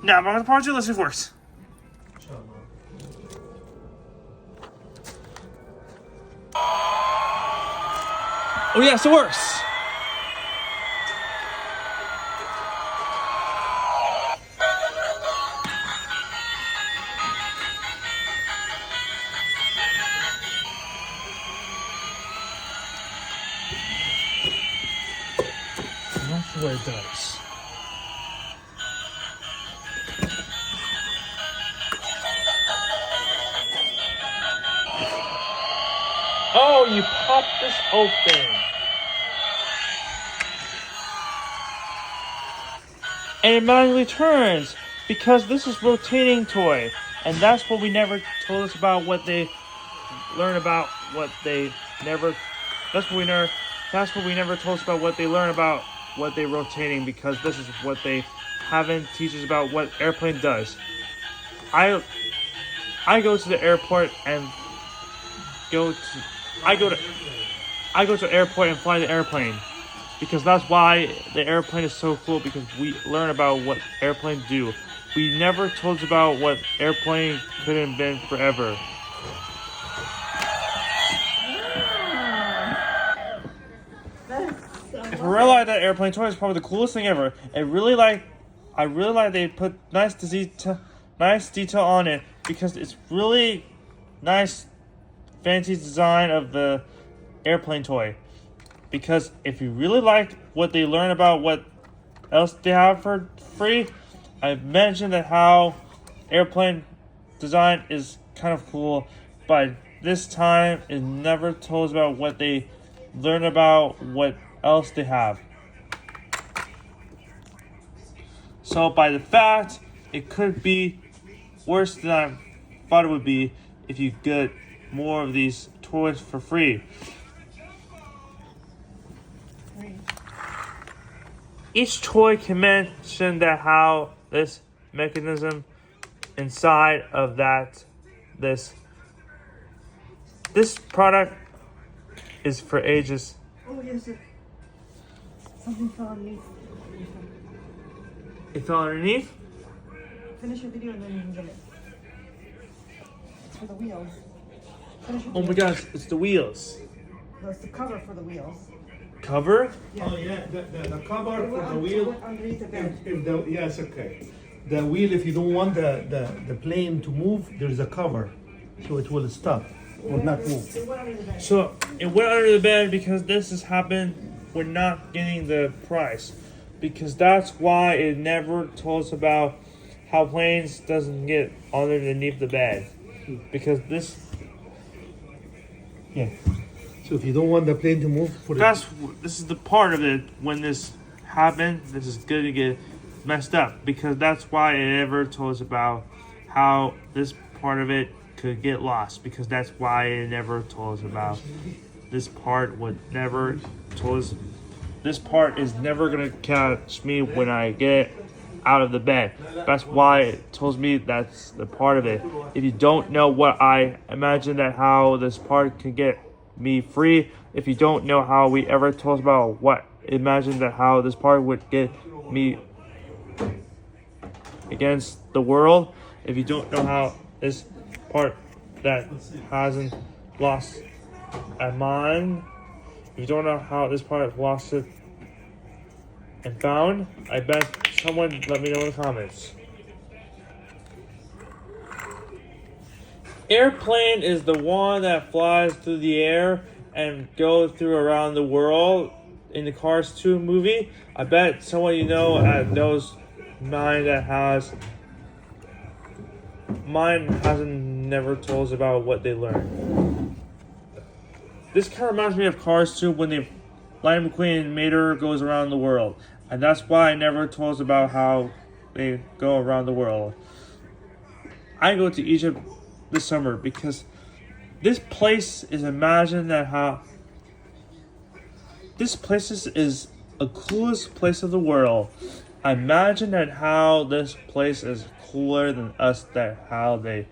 Now, I'm going to pause you. Let's see if it works. Oh, yes, it works. I'm not sure what it does. Oh, you pop this open. And it manually turns because this is rotating toy. And that's what we never told us about what they learn about what they never that's what we never told us about what they learn about what they rotating, because this is what they haven't teach us about what airplane does. I go to the airport and I go to airport and fly the airplane, because that's why the airplane is so cool, because we learn about what airplanes do. We never told us about what airplane could have been forever. If I realize that airplane toy is probably the coolest thing ever. I really like they put nice detail on it, because it's really nice, fancy design of the airplane toy. Because if you really like what they learn about what else they have for free, I've mentioned that how airplane design is kind of cool, but this time it never told us about what they learn about what else they have. So by the fact, it could be worse than I thought it would be if you get more of these toys for free. Each toy can mention that how this mechanism inside of this product is for ages. Oh yes, something fell underneath. It fell underneath? Finish your video and then you can get it. It's for the wheels. Oh my gosh, it's the wheels. No, it's the cover for the wheels. Cover? Yeah. Oh yeah, the cover It for went the wheel. underneath the bed. Yes, okay. The wheel, if you don't want the plane to move, there's a cover, so it will stop, will not move. It went under the bed. So it went under the bed because this has happened. We're not getting the price, because that's why it never told us about how planes doesn't get underneath the bed, because this. Yeah. So if you don't want the plane to move, This is the part of it when this happened. This is gonna get messed up, because that's why it never told us about how this part of it could get lost, because that's why it never told us about this part. Would never told us this part is never gonna catch me when I get out of the bed. That's why it tells me that's the part of it. If you don't know what I imagine that how this part can get me free, if you don't know how we ever told us about what imagine that how this part would get me against the world, if you don't know how this part that hasn't lost a mind, if you don't know how this part lost it and found, I bet someone let me know in the comments. Airplane is the one that flies through the air and goes through around the world in the Cars 2 movie. I bet someone you know knows mine hasn't never told us about what they learned. This kind of reminds me of Cars 2 when the Lightning McQueen and Mater goes around the world. And that's why I never told us about how they go around the world. I go to Egypt this summer because this place is imagined that how this place is the coolest place of the world. I imagine that how this place is cooler than us, that how they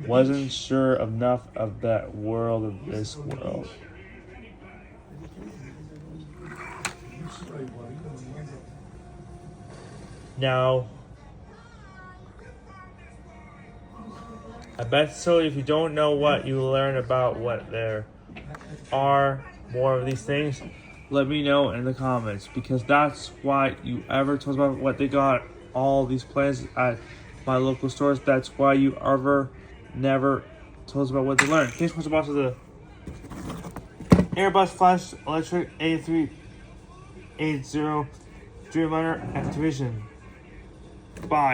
wasn't sure enough of that world of this world. Now, I bet so. If you don't know what you learn about what there are more of these things, let me know in the comments, because that's why you ever told about what they got all these plans at my local stores. That's why you ever never told us about what they learned. Thanks for sponsoring the Airbus Flash Electric A380 Dreamliner activation. Bye.